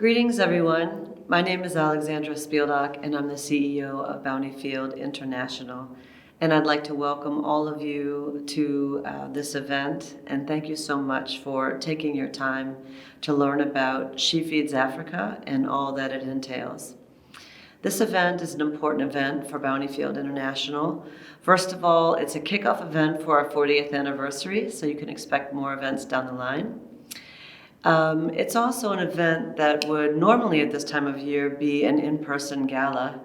Greetings, everyone. My name is Alexandra Spieldock, and I'm the CEO of Bountifield International. And I'd like to welcome all of you to this event, and thank you so much for taking your time to learn about She Feeds Africa and all that it entails. This event is an important event for Bountifield International. First of all, it's a kickoff event for our 40th anniversary, so you can expect more events down the line. It's also an event that would normally at this time of year be an in-person gala.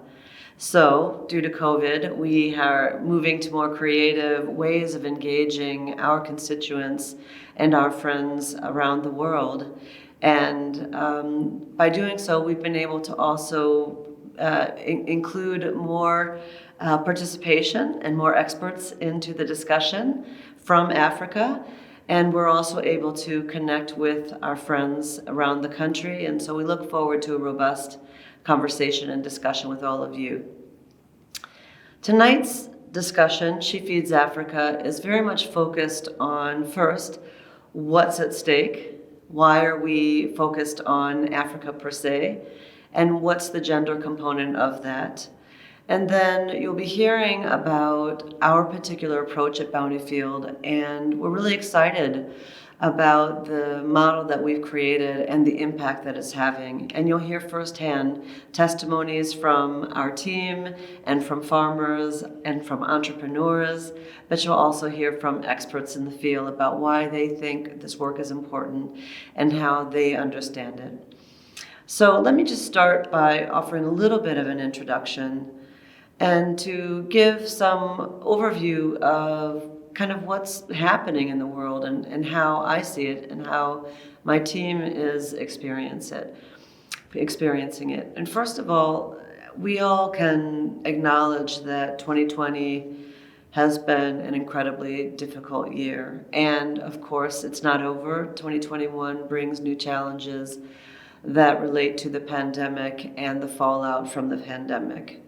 So, due to COVID, we are moving to more creative ways of engaging our constituents and our friends around the world. And by doing so, we've been able to also include more participation and more experts into the discussion from Africa. And we're also able to connect with our friends around the country. And so we look forward to a robust conversation and discussion with all of you. Tonight's discussion, She Feeds Africa, is very much focused on, first, what's at stake? Why are we focused on Africa per se? And what's the gender component of that? And then you'll be hearing about our particular approach at Bountifield, and we're really excited about the model that we've created and the impact that it's having. And you'll hear firsthand testimonies from our team and from farmers and from entrepreneurs, but you'll also hear from experts in the field about why they think this work is important and how they understand it. So let me just start by offering a little bit of an introduction and to give some overview of kind of what's happening in the world and how I see it and how my team is experiencing it. And first of all, we all can acknowledge that 2020 has been an incredibly difficult year. And of course, it's not over. 2021 brings new challenges that relate to the pandemic and the fallout from the pandemic.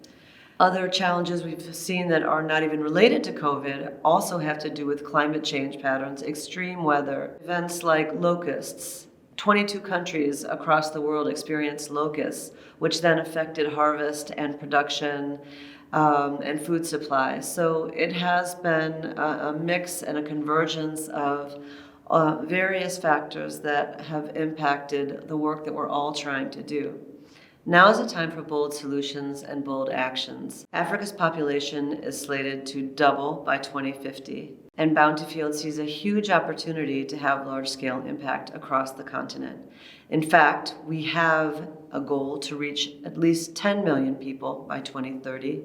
Other challenges we've seen that are not even related to COVID also have to do with climate change patterns, extreme weather, events like locusts. 22 countries across the world experienced locusts, which then affected harvest and production and food supply. So it has been a mix and a convergence of various factors that have impacted the work that we're all trying to do. Now is a time for bold solutions and bold actions. Africa's population is slated to double by 2050, and Bountifield sees a huge opportunity to have large-scale impact across the continent. In fact, we have a goal to reach at least 10 million people by 2030,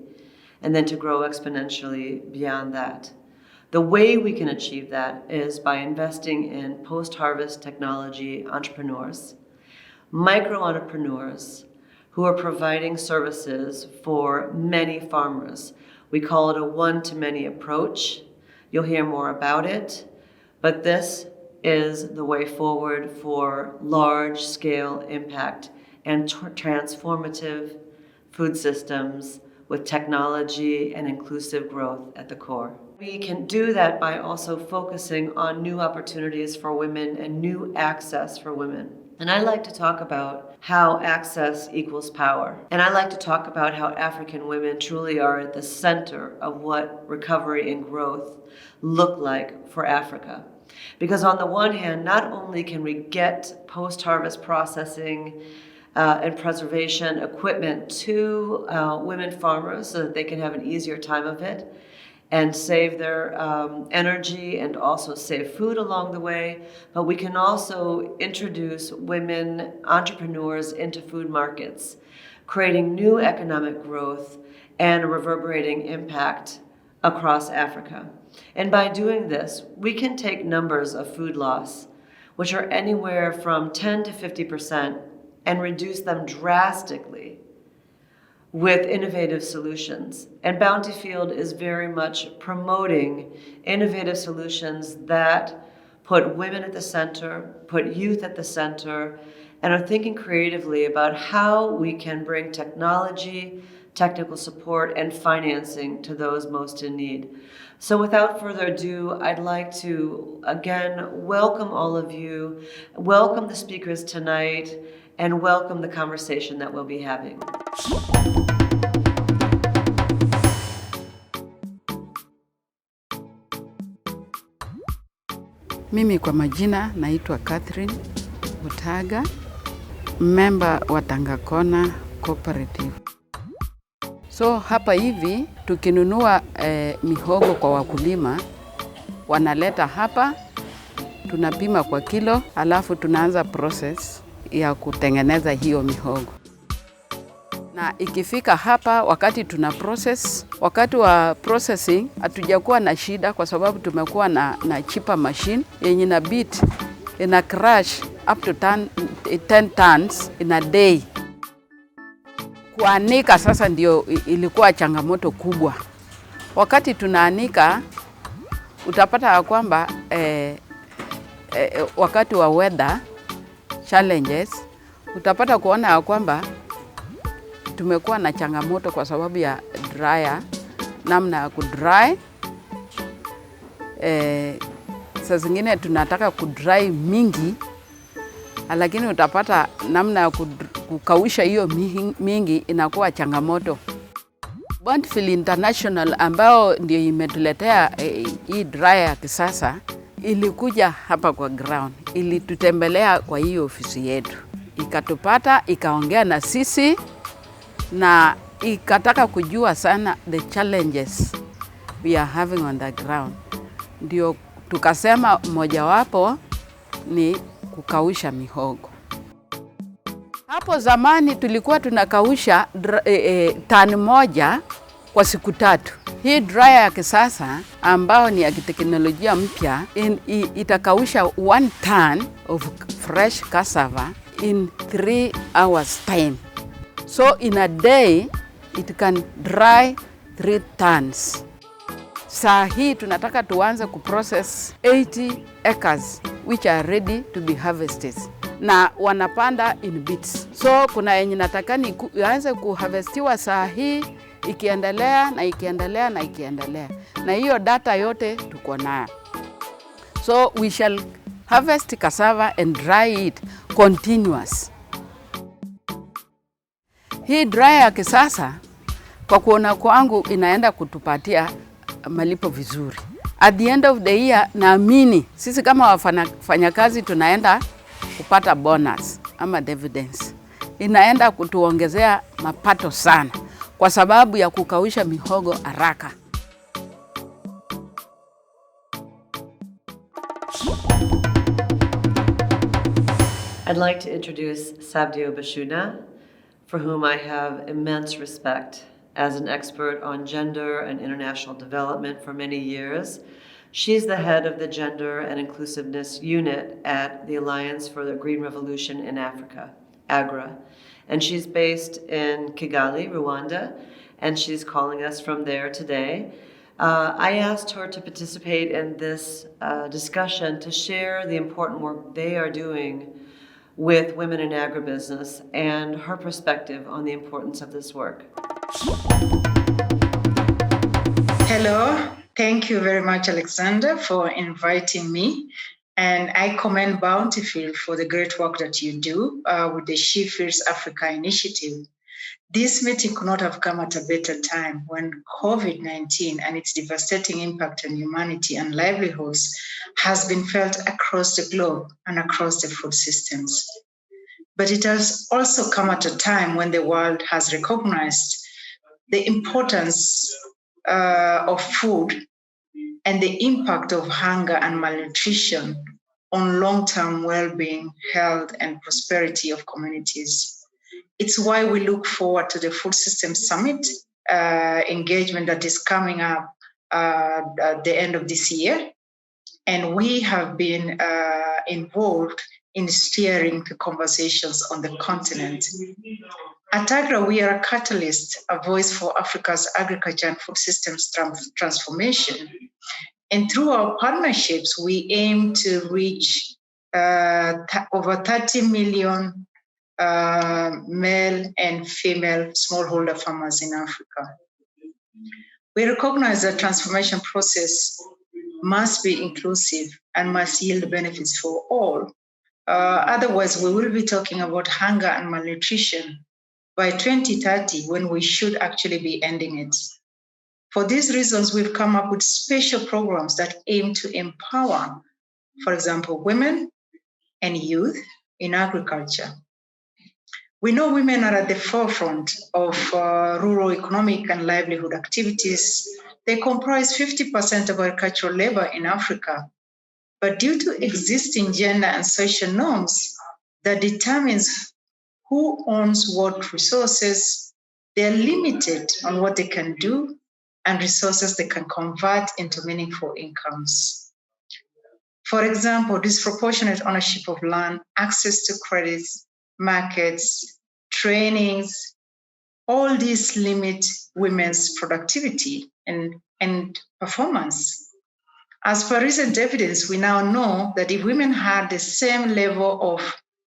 and then to grow exponentially beyond that. The way we can achieve that is by investing in post-harvest technology entrepreneurs, micro-entrepreneurs, who are providing services for many farmers. We call it a one-to-many approach. You'll hear more about it, but this is the way forward for large-scale impact and transformative food systems with technology and inclusive growth at the core. We can do that by also focusing on new opportunities for women and new access for women. And I like to talk about how access equals power. And I like to talk about how African women truly are at the center of what recovery and growth look like for Africa. Because on the one hand, not only can we get post-harvest processing and preservation equipment to women farmers so that they can have an easier time of it, and save their energy and also save food along the way. But we can also introduce women entrepreneurs into food markets, creating new economic growth and a reverberating impact across Africa. And by doing this, we can take numbers of food loss, which are anywhere from 10 to 50%, and reduce them drastically with innovative solutions. And Bountifield is very much promoting innovative solutions that put women at the center, put youth at the center, and are thinking creatively about how we can bring technology, technical support, and financing to those most in need. So without further ado, I'd like to again welcome all of you, welcome the speakers tonight, and welcome the conversation that we'll be having. Mimi kwa majina naitwa Catherine Butaga, member wa Tangakona Cooperative. So hapa hivi tukinunua mihogo kwa wakulima, wanaleta hapa, tunapima kwa kilo, alafu tunaanza process ya kutengeneza hiyo mihogo. Na ikifika hapa wakati tuna process, wakati wa processing hatujakuwa na shida kwa sababu tumekuwa na chipper machine yenye na beat ina crush up to 10 tons in a day. Kuanika sasa ndio ilikuwa changamoto kubwa. Wakati tunaanika utapata ya kwamba wakati wa weather challenges utapata kuona ya kwamba tumekuwa na changamoto kwa sababu ya dryer, namna ya kudry. Saa zingine tunataka kudry mingi, lakini utapata namna ya kukausha hiyo mingi inakuwa changamoto. Bountifield International ambao ndio imetuletea hii dryer ya kisasa ilikuja hapa kwa ground, ilitutembelea kwa hii ofisi yetu, ikatupata, ikaongea na sisi na ikataka kujua sana the challenges we are having on the ground. Ndio tukasema mojawapo ni kukausha mihogo. Hapo zamani tulikuwa tunakausha tani moja kwa siku 3. Hii dryer ya kisasa ambao ni ya kiteknolojia mpya itakausha 1 ton of fresh cassava in 3 hours time. So in a day it can dry 3 tons. Saa hii tunataka tuanze kuprocess 80 acres which are ready to be harvested. Na wanapanda in bits. So kuna yenye natakani ianze kuharvestiwa saa hii, ikiendelea na ikiendelea na ikiendelea. Na hiyo data yote tuko nayo. So we shall harvest cassava and dry it continuous. Hii dryer ya kisasa kwa kuona kwangu inaenda kutupatia malipo vizuri. At the end of the year naamini sisi kama wafanyakazi tunaenda kupata bonus ama dividends. Inaenda kutuongezea mapato sana kwa sababu ya kukausha mihogo haraka. I'd like to introduce Sabdio Bashuna, for whom I have immense respect as an expert on gender and international development for many years. She's the head of the Gender and Inclusiveness Unit at the Alliance for the Green Revolution in Africa, AGRA. And she's based in Kigali, Rwanda, and she's calling us from there today. I asked her to participate in this discussion to share the important work they are doing with women in agribusiness and her perspective on the importance of this work. Hello, thank you very much, Alexander, for inviting me. And I commend Bountifield for the great work that you do with the She Feeds Africa initiative. This meeting could not have come at a better time when COVID-19 and its devastating impact on humanity and livelihoods has been felt across the globe and across the food systems. But it has also come at a time when the world has recognized the importance of food and the impact of hunger and malnutrition on long-term well-being, health, and prosperity of communities. It's why we look forward to the Food Systems Summit engagement that is coming up at the end of this year. And we have been involved in steering the conversations on the continent. At AGRA, we are a catalyst, a voice for Africa's agriculture and food systems transformation. And through our partnerships, we aim to reach over 30 million male and female smallholder farmers in Africa. We recognize that transformation process must be inclusive and must yield benefits for all. Otherwise, we will be talking about hunger and malnutrition by 2030 when we should actually be ending it. For these reasons, we've come up with special programs that aim to empower, for example, women and youth in agriculture. We know women are at the forefront of rural economic and livelihood activities. They comprise 50% of agricultural labor in Africa. But due to existing gender and social norms that determines who owns what resources, they're limited on what they can do and resources they can convert into meaningful incomes. For example, disproportionate ownership of land, access to credits, markets, trainings, all these limit women's productivity and performance. As per recent evidence, we now know that if women had the same level of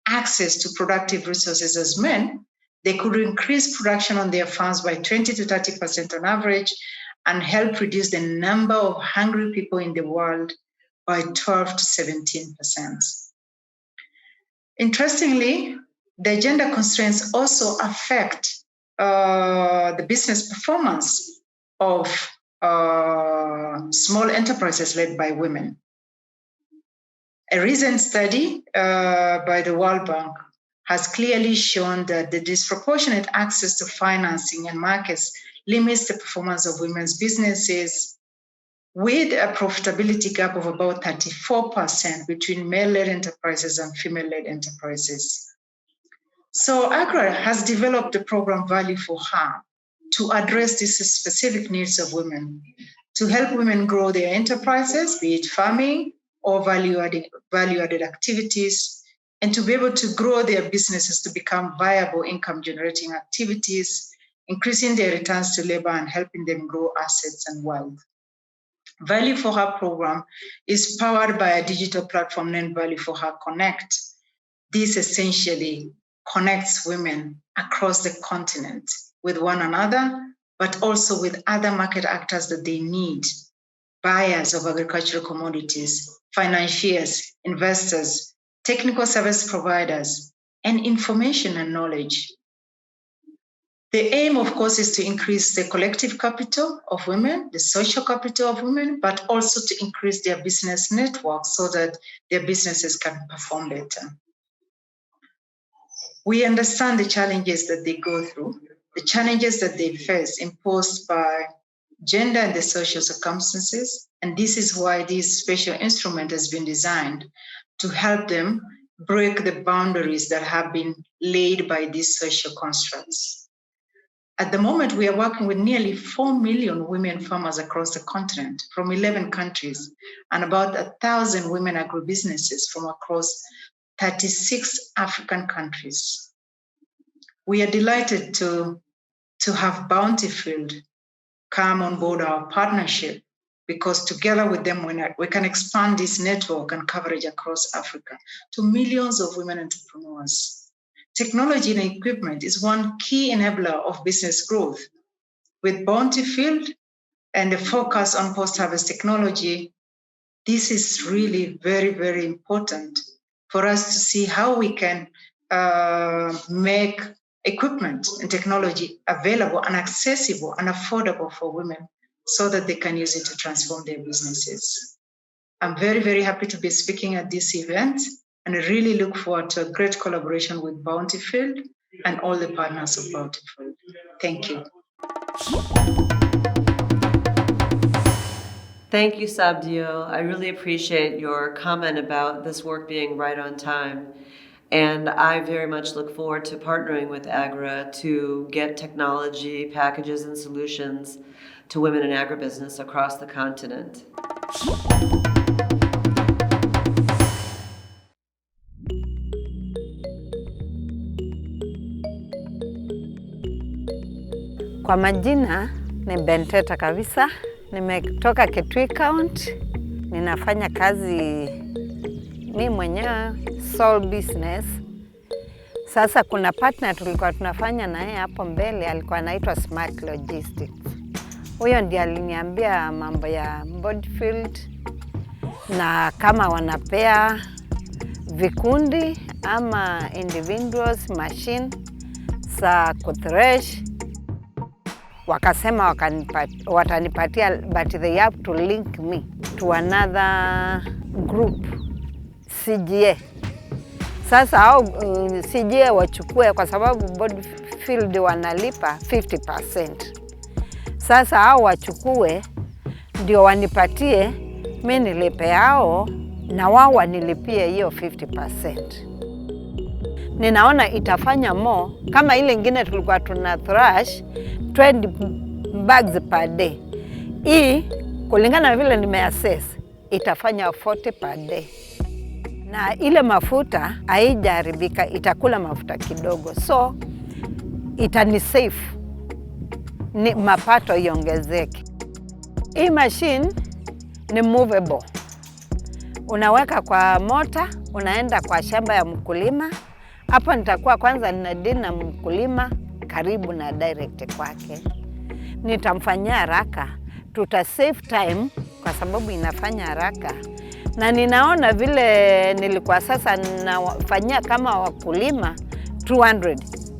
access to productive resources as men, they could increase production on their farms by 20 to 30% on average and help reduce the number of hungry people in the world by 12 to 17%. Interestingly, the gender constraints also affect the business performance of small enterprises led by women. A recent study by the World Bank has clearly shown that the disproportionate access to financing and markets limits the performance of women's businesses, with a profitability gap of about 34% between male-led enterprises and female-led enterprises. So AGRA has developed a program, Value for Her, to address these specific needs of women, to help women grow their enterprises, be it farming or value-added activities, and to be able to grow their businesses to become viable income-generating activities, increasing their returns to labor and helping them grow assets and wealth. Value for Her program is powered by a digital platform named Value for Her Connect. This essentially connects women across the continent with one another, but also with other market actors that they need, buyers of agricultural commodities, financiers, investors, technical service providers, and information and knowledge. The aim, of course, is to increase the collective capital of women, the social capital of women, but also to increase their business network so that their businesses can perform better. We understand the challenges that they go through, the challenges that they face imposed by gender and the social circumstances, and this is why this special instrument has been designed to help them break the boundaries that have been laid by these social constructs. At the moment, we are working with nearly 4 million women farmers across the continent from 11 countries and about 1,000 women agribusinesses from across 36 African countries. We are delighted to have Bountifield come on board our partnership because together with them, we can expand this network and coverage across Africa to millions of women entrepreneurs. Technology and equipment is one key enabler of business growth. With Bountifield and the focus on post-harvest technology, this is really very, very important for us to see how we can make equipment and technology available and accessible and affordable for women so that they can use it to transform their businesses. I'm very, very happy to be speaking at this event, and I really look forward to a great collaboration with Bountifield and all the partners of Bountifield. Thank you. Thank you, Sabdio. I really appreciate your comment about this work being right on time. And I very much look forward to partnering with AGRA to get technology, packages, and solutions to women in agribusiness across the continent. Kwa majina ni Benteta kabisa, nimetoka Kitui County, ninafanya kazi mimi mwenyewe sole business. Sasa kuna partner tulikuwa tunafanya na yeye hapo mbele, alikuwa anaitwa Smart Logistics. Huyo ndiye aliniambia mambo ya Bountifield na kama wanapea vikundi ama individuals machine za kuthresh. Wakasema watanipatia, but they have to link me to another group, CGA. Sasa hao CGA wachukue, kwa sababu Bountifield wanalipa 50%. Sasa hao wachukue ndio wanipatie, mimi nilipe hao na wao wanilipie hiyo 50%. Ninaona itafanya more, kama ile ingine tulikuwa tuna thrash 20 bags per day. Hii kulingana na vile nimeassess itafanya 40 per day. Na ile mafuta haijaharibika, itakula mafuta kidogo, so itani save, ni mapato iongezeke. Hii machine ni movable. Unaweka kwa mota, unaenda kwa shamba ya mkulima. Hapo nitakuwa kwanza ninadili na mkulima karibu na direct kwake. Nitamfanyia haraka, tuta save time kwa sababu inafanya haraka. Na ninaona vile nilikuwa sasa nafanyia kama wakulima 200.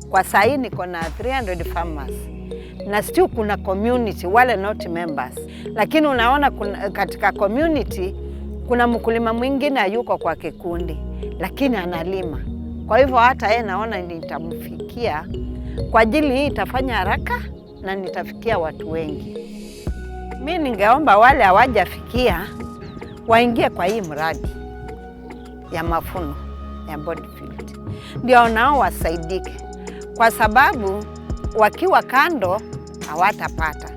Kwa sahi niko na 300 farmers. Na still kuna community wale not members. Lakini unaona katika community kuna mkulima mwingine hayuko kwa kikundi, lakini analima. Kwa hivyo hata yeye naona nitamfikia. Kwa ajili hii itafanya haraka na nitafikia watu wengi. Mimi ningeomba wale hawajafikia waingie kwa hii mradi ya mafuno ya Bountifield, ndio nao wasaidike, kwa sababu wakiwa kando hawatapata,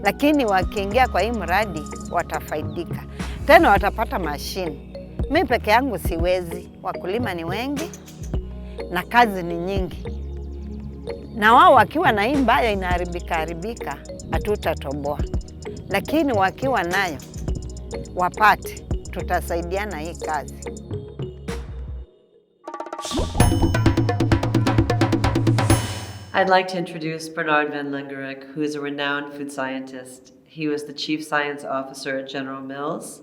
lakini wakiingia kwa hii mradi watafaidika, tena watapata mashine. Mimi peke yangu siwezi, wakulima ni wengi na kazi ni nyingi, na wao wakiwa na hii mbaya inaharibika hatutatoboa, lakini wakiwa nayo wapate, tutasaidiana hii kazi. I'd like to introduce Bernard van Lengerik, who is a renowned food scientist. He was the Chief Science Officer at General Mills.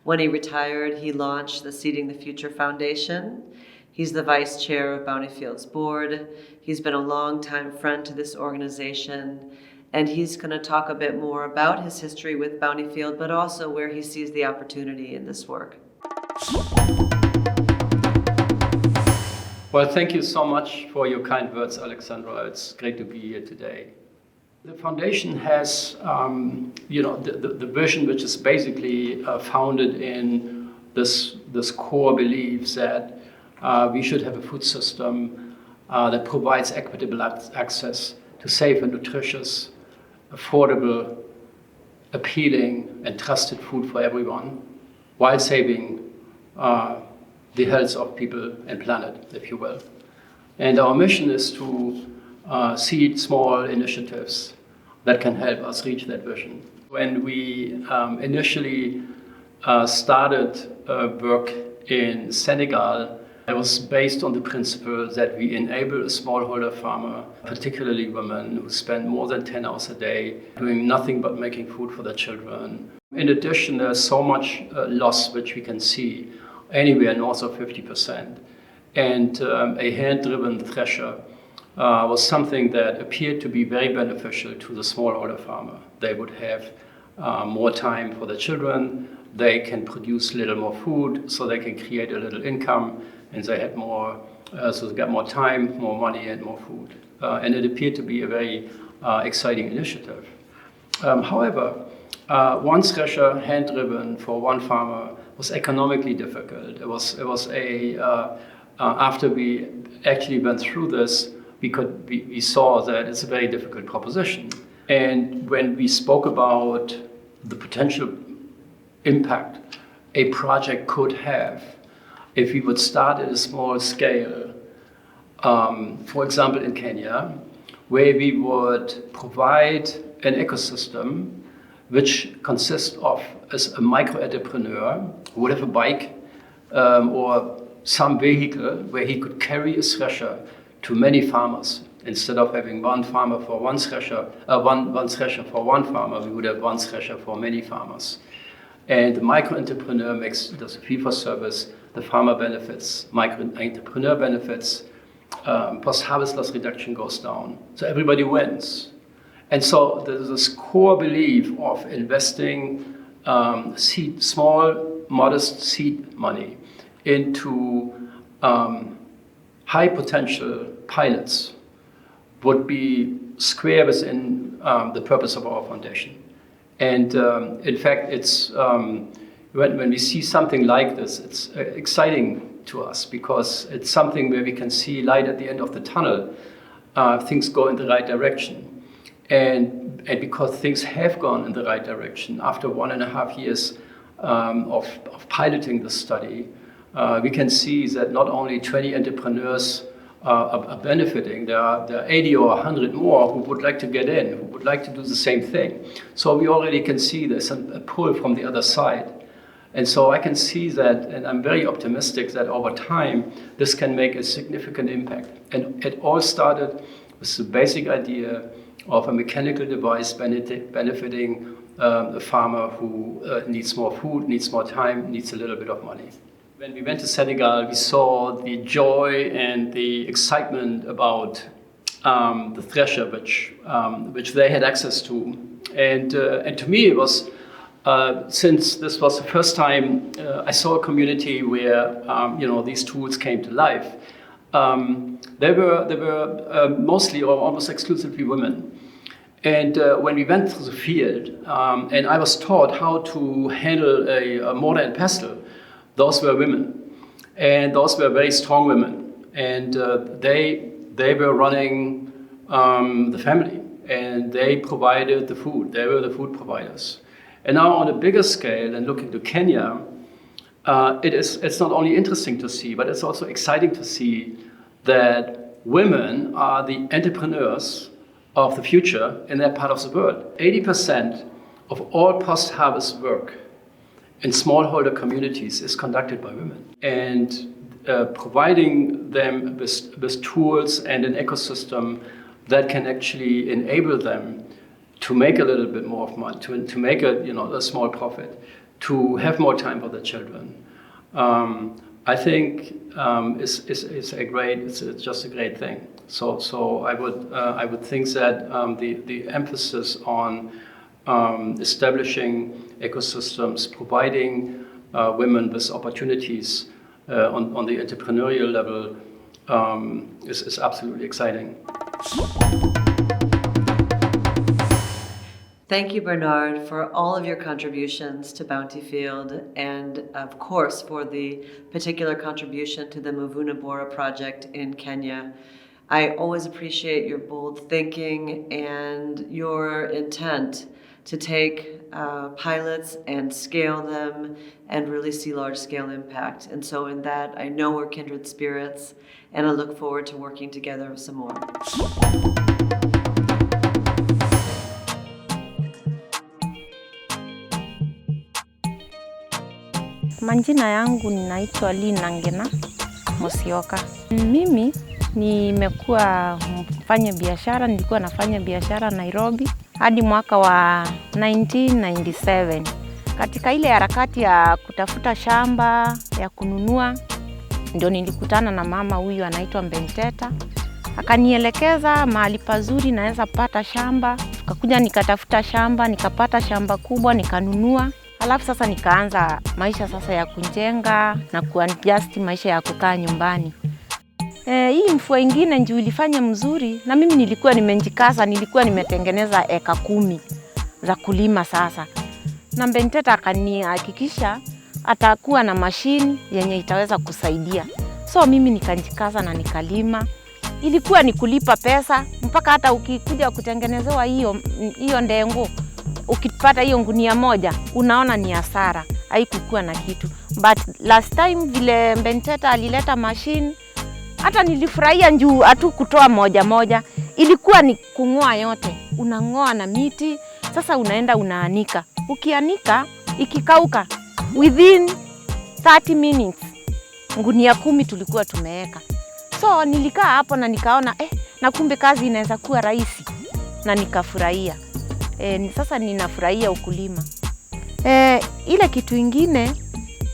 When he retired, he launched the Seeding the Future Foundation. He's the Vice Chair of Bountifield's board. He's been a long-time friend to this organization, and he's going to talk a bit more about his history with Bountifield, but also where he sees the opportunity in this work. Well, thank you so much for your kind words, Alexandra. It's great to be here today. The foundation has, the vision, which is basically founded in this core belief that we should have a food system that provides equitable access to safe and nutritious, affordable, appealing, and trusted food for everyone, while saving the health of people and planet, if you will. And our mission is to seed small initiatives that can help us reach that vision. When we initially started work in Senegal, it was based on the principle that we enable a smallholder farmer, particularly women, who spend more than 10 hours a day doing nothing but making food for their children. In addition, there's so much loss which we can see, anywhere north of 50%. And a hand-driven thresher was something that appeared to be very beneficial to the smallholder farmer. They would have more time for their children, they can produce a little more food, so they can create a little income, and they had more, so they got more time, more money, and more food. And it appeared to be a very exciting initiative. However, one thresher, hand-driven for one farmer, was economically difficult. It was after we actually went through this, we saw that it's a very difficult proposition. And when we spoke about the potential impact a project could have if we would start at a small scale, for example in Kenya, where we would provide an ecosystem which consists of a micro-entrepreneur who would have a bike or some vehicle where he could carry a thresher to many farmers. Instead of having one farmer for one thresher, one thresher for one farmer, we would have one thresher for many farmers. And the micro-entrepreneur does a fee-for-service, the farmer benefits, micro-entrepreneur benefits, post-harvest loss reduction goes down. So everybody wins. And so there's this core belief of investing small, modest seed money into high potential pilots would be square within the purpose of our foundation. And in fact, it's when we see something like this, it's exciting to us because it's something where we can see light at the end of the tunnel. Things go in the right direction. And because things have gone in the right direction, after 1.5 years of piloting the study, we can see that not only 20 entrepreneurs are benefiting, there are 80 or 100 more who would like to get in, who would like to do the same thing. So we already can see there's a pull from the other side. And so I can see that, and I'm very optimistic that over time, this can make a significant impact. And it all started with the basic idea of a mechanical device benefiting a farmer who needs more food, needs more time, needs a little bit of money. When we went to Senegal, we saw the joy and the excitement about the thresher, which they had access to. And to me, it was, since this was the first time I saw a community where these tools came to life, they were mostly or almost exclusively women. And when we went through the field, and I was taught how to handle a mortar and pestle, those were women. And those were very strong women. And they were running the family. And they provided the food. They were the food providers. And now on a bigger scale, and looking to Kenya, it's not only interesting to see, but it's also exciting to see that women are the entrepreneurs of the future in that part of the world. 80% of all post-harvest work in smallholder communities is conducted by women. And providing them with tools and an ecosystem that can actually enable them to make a little bit more of money, to make a small profit, to have more time for their children. I think it's just a great thing. So I would think that the emphasis on establishing ecosystems, providing women with opportunities on the entrepreneurial level is absolutely exciting. Thank you, Bernard, for all of your contributions to Bountifield and, of course, for the particular contribution to the Mvuna Bora project in Kenya. I always appreciate your bold thinking and your intent to take pilots and scale them and really see large-scale impact. And so in that, I know we're kindred spirits, and I look forward to working together some more. Majina yangu ninaitwa Lina Ngena Mosioka. Mimi nimekuwa mfanya biashara, nilikuwa nafanya biashara Nairobi hadi mwaka wa 1997. Katika ile harakati ya kutafuta shamba ya kununua, ndio nilikutana na mama huyu anaitwa Mbenteta. Akanielekeza mahali pazuri naweza pata shamba. Tukakuja nikatafuta shamba, nikapata shamba kubwa, nikanunua. Alafu sasa nikaanza maisha sasa ya kujenga na kuadjust maisha ya kukaa nyumbani. Hii mvua ingine njoo ilifanya mzuri na mimi nilikuwa nimejikaza, nilikuwa nimetengeneza eka 10 za kulima sasa. Na Mbenteta akanihakikisha atakuwa na mashini yenye itaweza kusaidia. So mimi nikajikaza na nikalima. Ilikuwa ni kulipa pesa mpaka hata ukikuja kutengenezewa hiyo ndengo, ukipata hiyo ngunia moja unaona ni hasara, haikukuwa na kitu. But last time vile Mbenteta alileta machine, hata nilifurahia njuu hatu kutoa moja moja, ilikuwa ni kungoa yote. Unangoa na miti, sasa unaenda unaanika. Ukianika ikikauka within 30 minutes ngunia 10 tulikuwa tumeweka. So nilikaa hapo na nikaona na kumbe kazi inaweza kuwa rahisi, na nikafurahia. Sasa ninafurahia ukulima. Ile kitu ingine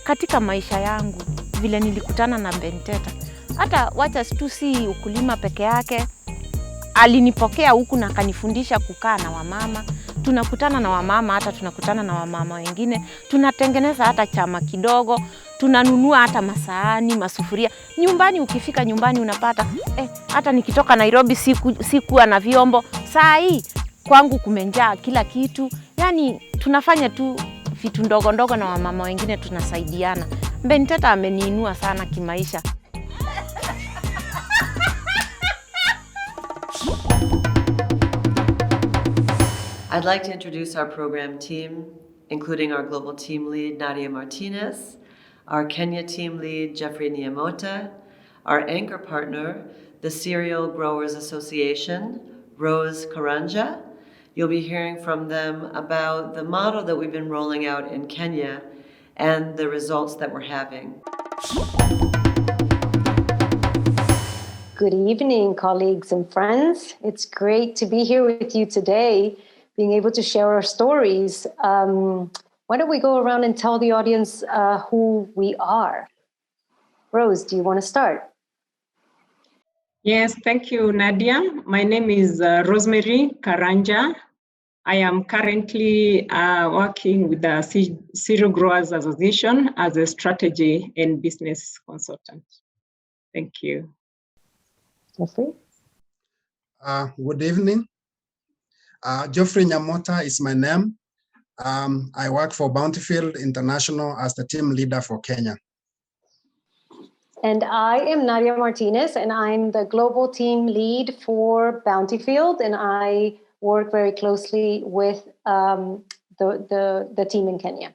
katika maisha yangu, vile nilikutana na Benteta. Hata wacha tu si ukulima peke yake, alinipokea huku na kanifundisha kukaa na wamama. Tunakutana na wamama, hata tunakutana na wamama wengine. Tunatengeneza hata chama kidogo, tunanunua hata masahani, masufuria. Nyumbani ukifika nyumbani unapata, hata nikitoka Nairobi sikuwa na vyombo. Saa hii kwangu kumenjaa kila kitu. Yani tunafanya tu vitu ndogo ndogo na wamama wengine tunasaidiana. Benteta ameniinua sana kimaisha. I'd like to introduce our program team, including our global team lead, Nadia Martinez, our Kenya team lead, Jeffrey Niamota, our anchor partner, the Cereal Growers Association, Rose Karanja. You'll be hearing from them about the model that we've been rolling out in Kenya and the results that we're having. Good evening, colleagues and friends. It's great to be here with you today, being able to share our stories. Why don't we go around and tell the audience who we are? Rose, do you want to start? Yes, thank you, Nadia. My name is Rosemary Karanja. I am currently working with the Cereal Growers Association as a strategy and business consultant. Thank you. Jeffrey? Good evening. Geoffrey Nyamota is my name. I work for Bountifield International as the team leader for Kenya. And I am Nadia Martinez, and I'm the global team lead for Bountifield, and I work very closely with the team in Kenya.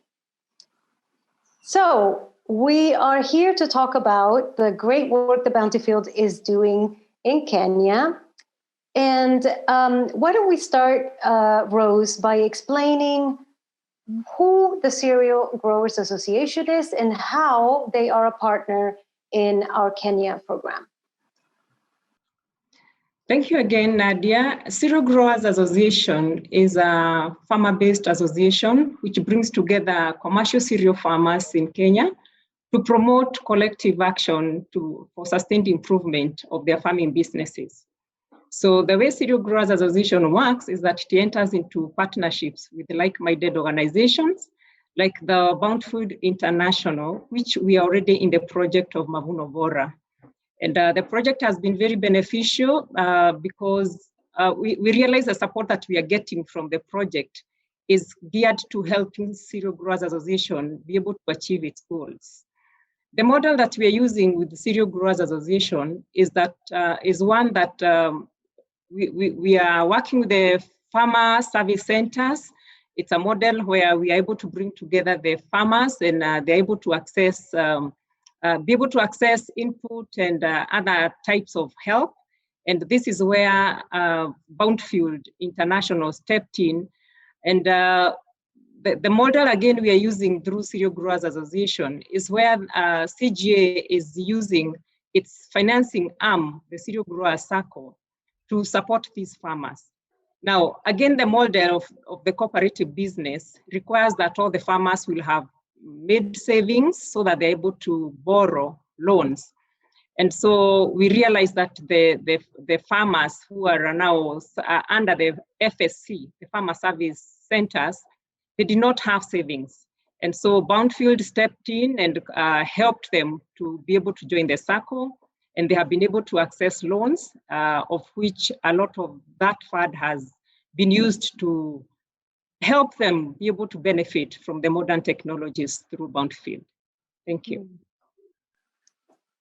So we are here to talk about the great work that Bountifield is doing in Kenya. And why don't we start, Rose, by explaining who the Cereal Growers Association is and how they are a partner in our Kenya program. Thank you again, Nadia. Cereal Growers Association is a farmer-based association which brings together commercial cereal farmers in Kenya to promote collective action for sustained improvement of their farming businesses. So the way Cereal Growers Association works is that it enters into partnerships with like-minded organizations like the Bountifield International, which we are already in the project of Mavuno Bora. And the project has been very beneficial because we realize the support that we are getting from the project is geared to helping Cereal Growers Association be able to achieve its goals. The model that we are using with the Cereal Growers Association is one that we are working with the farmer service centers. It's a model where we are able to bring together the farmers and they're able to be able to access input and other types of help. And this is where Bountifield International stepped in. And the model, again, we are using through Cereal Growers Association is where CGA is using its financing arm, the Cereal Growers Circle, to support these farmers. Now, again, the model of the cooperative business requires that all the farmers will have made savings so that they're able to borrow loans. And so we realized that the farmers who are now under the FSC, the Farmer Service Centers, they did not have savings. And so Bountifield stepped in and helped them to be able to join the circle. And they have been able to access loans, of which a lot of that fund has been used to help them be able to benefit from the modern technologies through Bountifield. Thank you.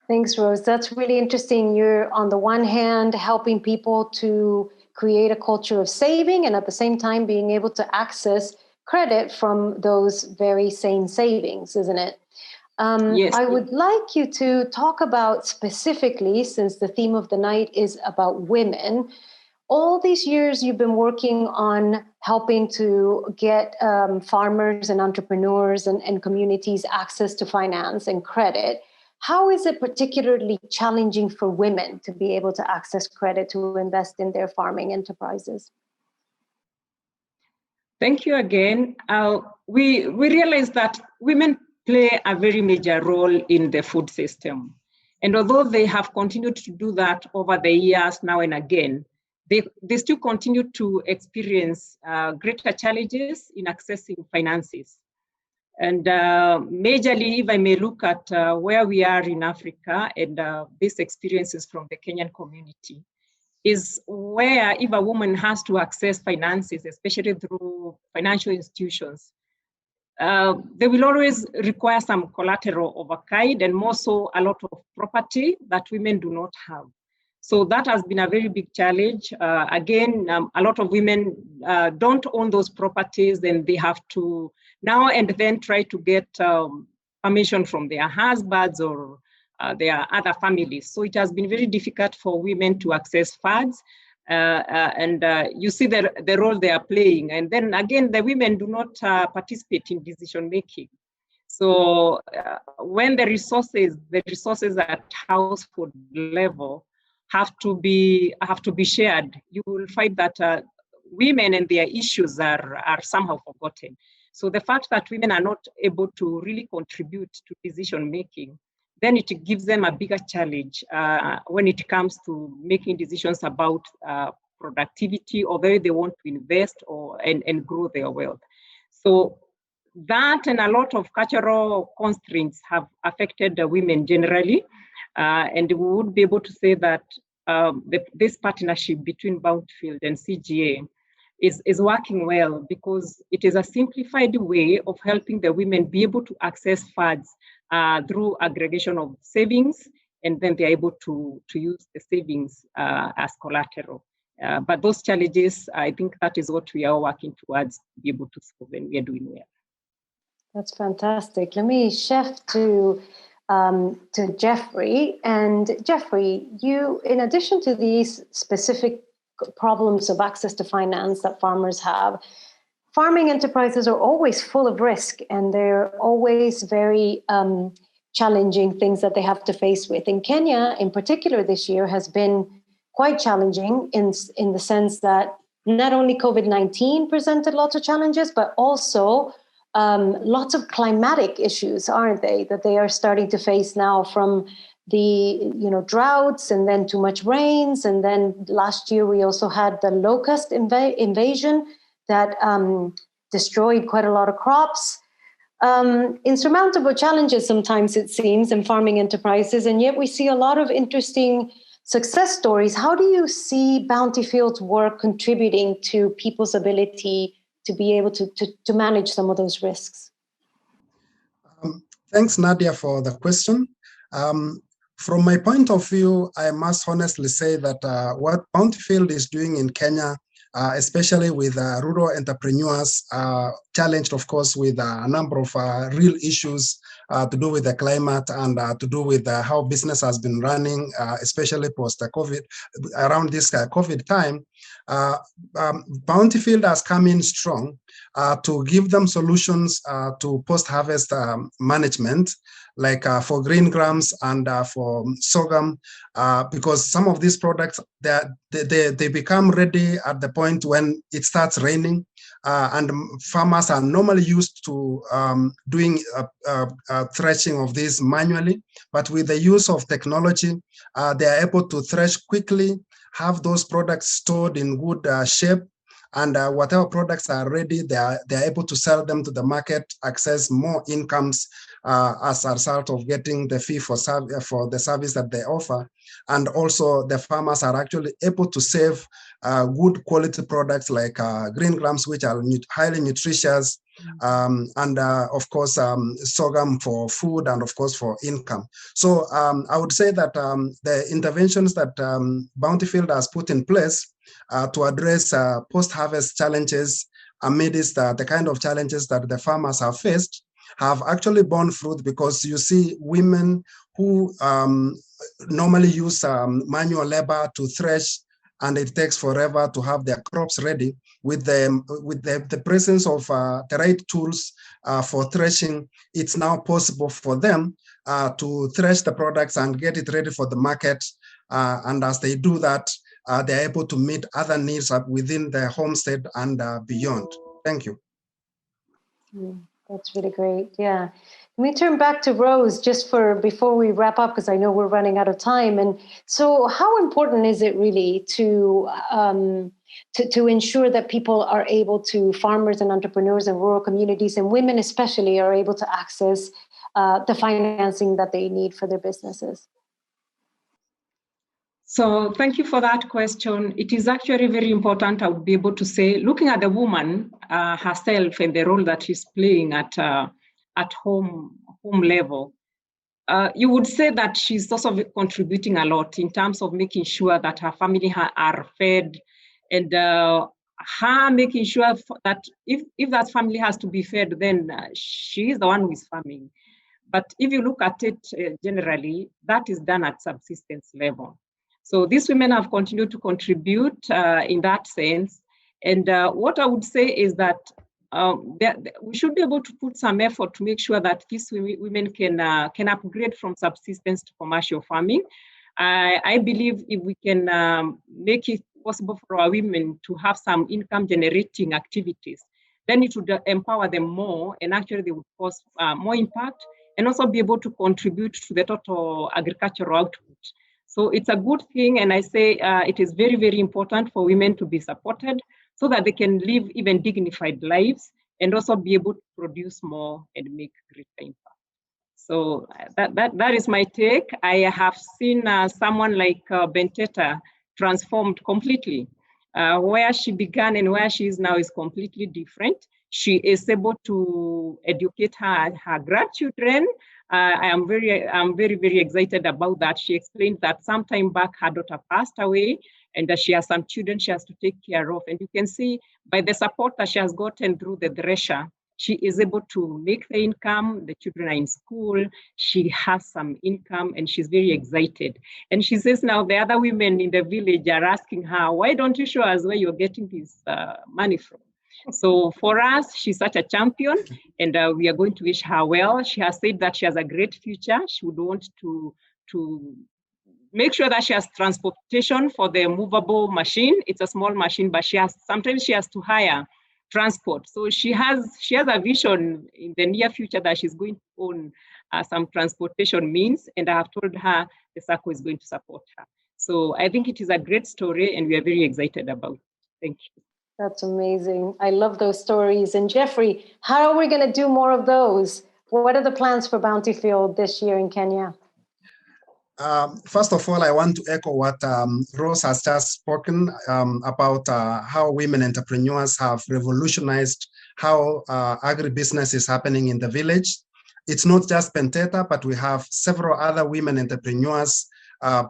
Thanks, Rose. That's really interesting. You're on the one hand helping people to create a culture of saving and at the same time being able to access credit from those very same savings, isn't it? Yes. I would like you to talk about specifically, since the theme of the night is about women, all these years you've been working on helping to get farmers and entrepreneurs and communities access to finance and credit. How is it particularly challenging for women to be able to access credit to invest in their farming enterprises? Thank you again. We realize that women play a very major role in the food system. And although they have continued to do that over the years now and again, they still continue to experience greater challenges in accessing finances. And majorly, if I may look at where we are in Africa and these experiences from the Kenyan community, is where if a woman has to access finances, especially through financial institutions, they will always require some collateral of a kind, and more so a lot of property that women do not have. So that has been a very big challenge. Again, a lot of women don't own those properties, and they have to now and then try to get permission from their husbands or their other families. So it has been very difficult for women to access funds. And you see the role they are playing. And then again, the women do not participate in decision making. So when the resources at household level have to be shared, you will find that women and their issues are somehow forgotten. So the fact that women are not able to really contribute to decision making, then it gives them a bigger challenge when it comes to making decisions about productivity or whether they want to invest and grow their wealth. So that and a lot of cultural constraints have affected the women generally. And we would be able to say that this partnership between Bountifield and CGA is working well, because it is a simplified way of helping the women be able to access funds through aggregation of savings, and then they're able to use the savings as collateral. But those challenges, I think that is what we are working towards to be able to solve, and we are doing well. That's fantastic. Let me shift to Jeffrey. And Jeffrey, you, in addition to these specific problems of access to finance that farmers have, farming enterprises are always full of risk, and they're always very challenging things that they have to face with. In Kenya, in particular, this year has been quite challenging in the sense that not only COVID-19 presented lots of challenges, but also lots of climatic issues, aren't they, that they are starting to face now, from the droughts and then too much rains. And then last year we also had the locust invasion that destroyed quite a lot of crops. Insurmountable challenges sometimes, it seems, in farming enterprises, and yet we see a lot of interesting success stories. How do you see Bountifield's work contributing to people's ability to be able to manage some of those risks? Thanks, Nadia, for the question. From my point of view, I must honestly say that what Bountifield is doing in Kenya, especially with rural entrepreneurs, challenged, of course, with a number of real issues to do with the climate and to do with how business has been running, especially post-COVID, around this COVID time. Bountifield has come in strong to give them solutions to post-harvest management, like for green grams and for sorghum, because some of these products, they become ready at the point when it starts raining, and farmers are normally used to doing threshing of these manually, but with the use of technology, they are able to thresh quickly, have those products stored in good shape, and whatever products are ready, they are able to sell them to the market, access more incomes as a result of getting the fee for the service that they offer. And also the farmers are actually able to save good quality products like green grams, which are highly nutritious, and of course sorghum for food, and of course for income. So I would say that the interventions that Bountifield has put in place to address post-harvest challenges amidst the kind of challenges that the farmers have faced have actually borne fruit, because you see women who normally use manual labor to thresh, and it takes forever to have their crops ready. With the presence of the right tools for threshing, it's now possible for them to thresh the products and get it ready for the market. And as they do that, they're able to meet other needs within the homestead and beyond. Thank you. That's really great. Yeah. Let me turn back to Rose just for before we wrap up, because I know we're running out of time. And so how important is it really to ensure that people are able to, farmers and entrepreneurs in rural communities and women especially, are able to access the financing that they need for their businesses? So thank you for that question. It is actually very important, I would be able to say, looking at the woman herself and the role that she's playing at home level. You would say that she's also contributing a lot in terms of making sure that her family are fed, and her making sure that if that family has to be fed, then she's the one who is farming. But if you look at it generally, that is done at subsistence level. So these women have continued to contribute in that sense. And what I would say is that we should be able to put some effort to make sure that these women can upgrade from subsistence to commercial farming. I believe if we can make it possible for our women to have some income generating activities, then it would empower them more, and actually they would cause more impact and also be able to contribute to the total agricultural output. So it's a good thing, and I say it is very, very important for women to be supported so that they can live even dignified lives and also be able to produce more and make greater impact. So that is my take. I have seen someone like Benteta transformed completely. Where she began and where she is now is completely different. She is able to educate her grandchildren. I'm very, very excited about that. She explained that sometime back her daughter passed away and that she has some children she has to take care of. And you can see by the support that she has gotten through the thresher, she is able to make the income. The children are in school. She has some income and she's very excited. And she says now the other women in the village are asking her, why don't you show us where you're getting this money from? So for us, she's such a champion, and we are going to wish her well. She has said that she has a great future. She would want to make sure that she has transportation for the movable machine. It's a small machine, but sometimes she has to hire transport. So she has a vision in the near future that she's going to own some transportation means, and I have told her the SACCO is going to support her. So I think it is a great story, and we are very excited about it. Thank you. That's amazing. I love those stories. And Jeffrey, how are we going to do more of those? What are the plans for Bountifield this year in Kenya? First of all, I want to echo what Rose has just spoken about how women entrepreneurs have revolutionized how agribusiness is happening in the village. It's not just Penteta, but we have several other women entrepreneurs,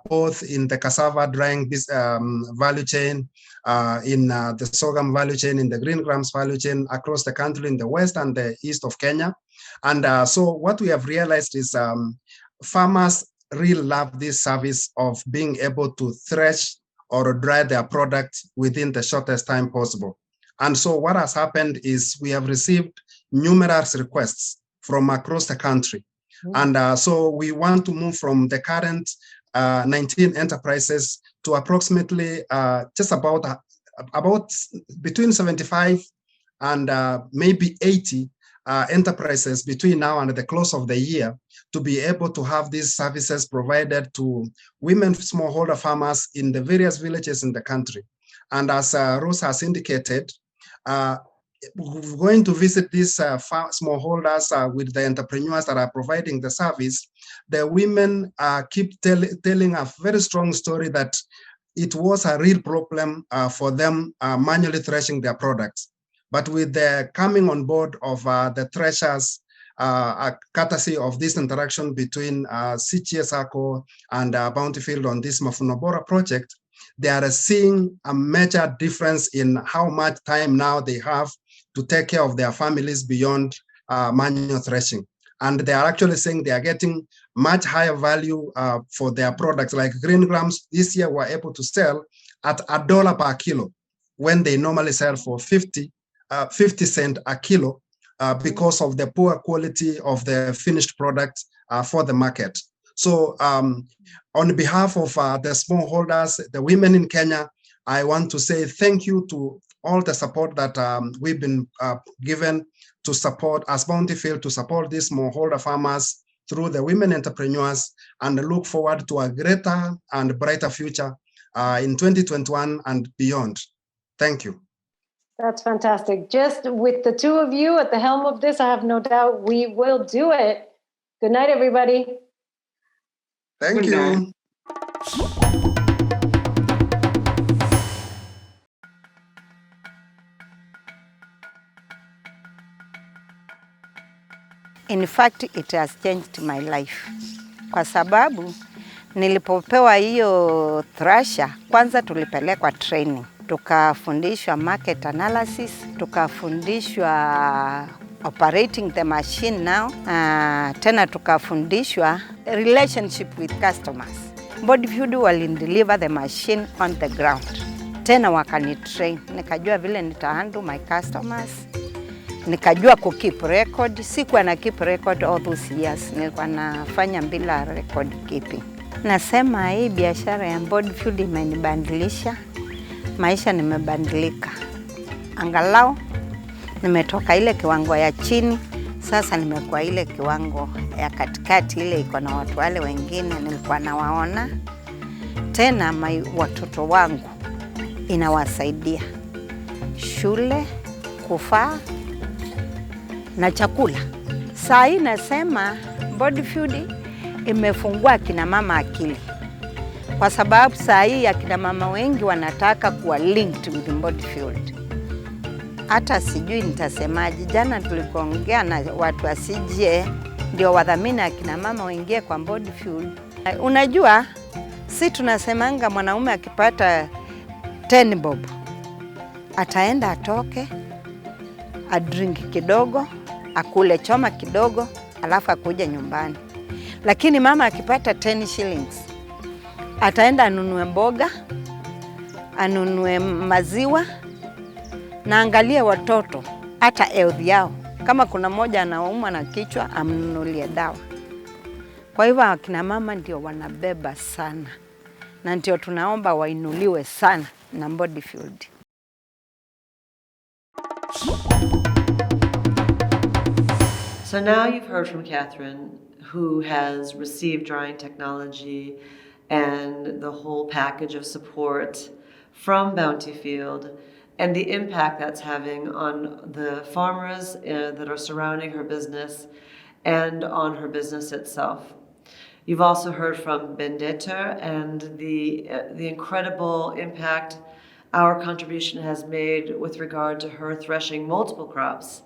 both in the cassava drying value chain, in the sorghum value chain, in the green grams value chain across the country in the west and the east of Kenya. And so what we have realized is farmers really love this service of being able to thresh or dry their product within the shortest time possible. And so what has happened is we have received numerous requests from across the country. Mm-hmm. And so we want to move from the current 19 enterprises to approximately just about between 75 and maybe 80 enterprises between now and the close of the year to be able to have these services provided to women smallholder farmers in the various villages in the country. And as Rose has indicated, we're going to visit these smallholders with the entrepreneurs that are providing the service. The women keep telling a very strong story that it was a real problem for them manually threshing their products. But with the coming on board of the threshers, courtesy of this interaction between CCA SACCO and Bountifield on this Mafuno Bora project, they are seeing a major difference in how much time now they have to take care of their families beyond manual threshing. And they are actually saying they are getting much higher value for their products. Like green grams this year were able to sell at $1 per kilo when they normally sell for 50 cents a kilo because of the poor quality of the finished product for the market. So on behalf of the smallholders, the women in Kenya, I want to say thank you to all the support that we've been given to support as Bountifield, to support these smallholder farmers through the women entrepreneurs, and look forward to a greater and brighter future in 2021 and beyond. Thank you. That's fantastic. Just with the two of you at the helm of this, I have no doubt we will do it. Good night, everybody. Thank you. In fact, it has changed my life. Kwa sababu nilipopewa hiyo thrasher, kwanza tulipelekwa training. Tukafundishwa market analysis, tukafundishwa operating the machine now, tena tukafundishwa relationship with customers. Bountifield walideliver the machine on the ground. Tena wakanitrain, nikajua vile nitahandle my customers. Nikajua keep record. Sikuwa na keep record all those years. Nilikuwa nafanya bila record keeping. Nasema hii biashara ya Bountifield imenibadilisha. Maisha nimebadilika. Angalau nimetoka ile kiwango ya chini, sasa nimekuwa ile kiwango ya katikati, ile iko na watu wale wengine nilikuwa nawaona. Tena watoto wangu inawasaidia shule, kufaa na chakula. Saa hii nasema Bountifield imefungua kina mama akili. Kwa sababu saa hii akina mama wengi wanataka kuwa linked with Bountifield. Hata sijui nitasemaje. Jana tulikuongea na watu wa CGA ndio wadhamini akina mama waingie kwa Bountifield. Unajua si tunasemanga mwanaume akipata 10 bob ataenda atoke, adrink kidogo, akule choma kidogo, alafu akuje nyumbani. Lakini mama akipata 10 shillings ataenda anunue mboga, anunue maziwa, na angalie watoto hata health yao. Kama kuna mmoja anaumwa na kichwa, amnunulie dawa. Kwa hivyo akina mama ndio wanabeba sana, na ndio tunaomba wainuliwe sana na Bountifield. So now you've heard from Catherine, who has received drying technology and the whole package of support from Bountifield, and the impact that's having on the farmers that are surrounding her business and on her business itself. You've also heard from Bendita and the incredible impact our contribution has made with regard to her threshing multiple crops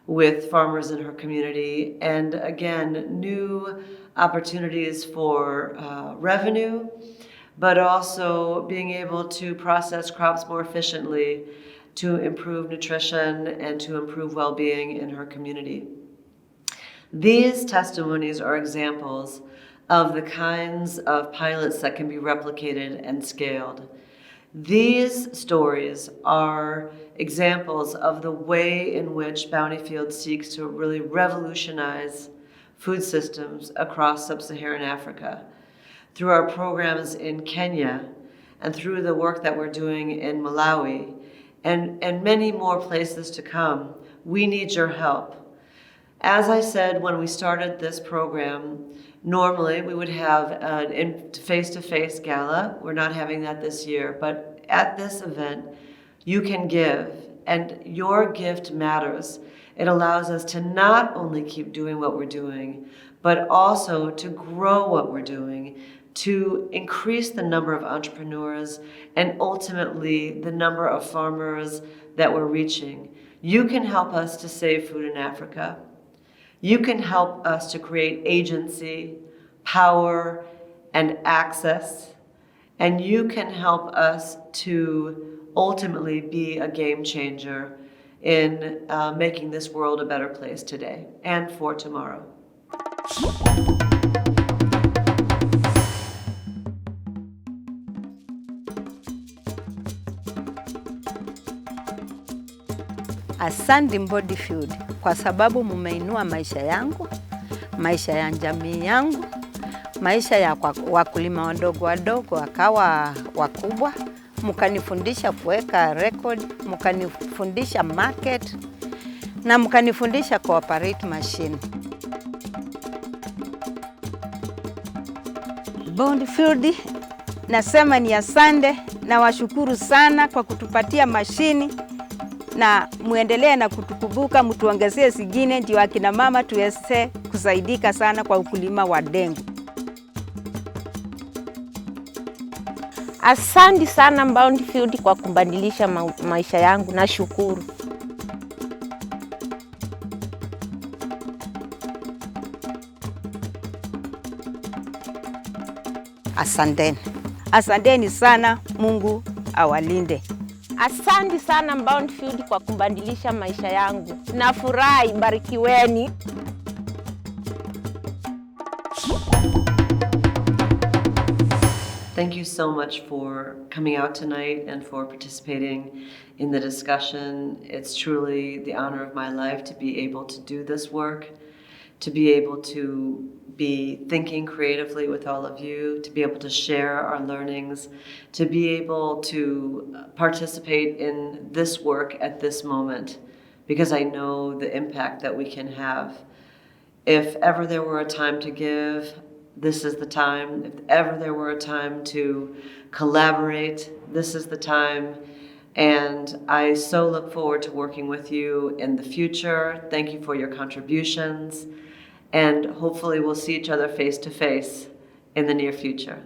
with farmers in her community, and again, new opportunities for revenue, but also being able to process crops more efficiently to improve nutrition and to improve well-being in her community. These testimonies are examples of the kinds of pilots that can be replicated and scaled. These stories are examples of the way in which Bountifield seeks to really revolutionize food systems across sub-Saharan Africa. Through our programs in Kenya and through the work that we're doing in Malawi and many more places to come, we need your help. As I said when we started this program, normally we would have a face-to-face gala. We're not having that this year, but at this event, you can give, and your gift matters. It allows us to not only keep doing what we're doing, but also to grow what we're doing, to increase the number of entrepreneurs and ultimately the number of farmers that we're reaching. You can help us to save food in Africa. You can help us to create agency, power, and access. And you can help us to ultimately be a game changer in making this world a better place today and for tomorrow. Asante Bountifield kwa sababu mumeinua maisha yangu, maisha ya jamii yangu, maisha ya wakulima wadogo wadogo wakawa wakubwa, mkanifundisha kuweka record, mkanifundisha market na mkanifundisha cooperate machine. Bountifield nasema ni asante na washukuru sana kwa kutupatia mashini, na muendelee na kutukumbuka, mtuongezee zingine ndio akina mama tuweze kusaidika sana kwa ukulima wa dengu. Asante sana Bountifield kwa kubadilisha maisha yangu, na shukuru. Asanteni. Asanteni sana, Mungu awalinde. Asante sana Bountifield kwa kubadilisha maisha yangu. Nafurahi, barikiweni. Thank you so much for coming out tonight and for participating in the discussion. It's truly the honor of my life to be able to do this work, to be able to be thinking creatively with all of you, to be able to share our learnings, to be able to participate in this work at this moment, because I know the impact that we can have. If ever there were a time to give, this is the time. If ever there were a time to collaborate, this is the time. And I so look forward to working with you in the future. Thank you for your contributions. And hopefully we'll see each other face to face in the near future.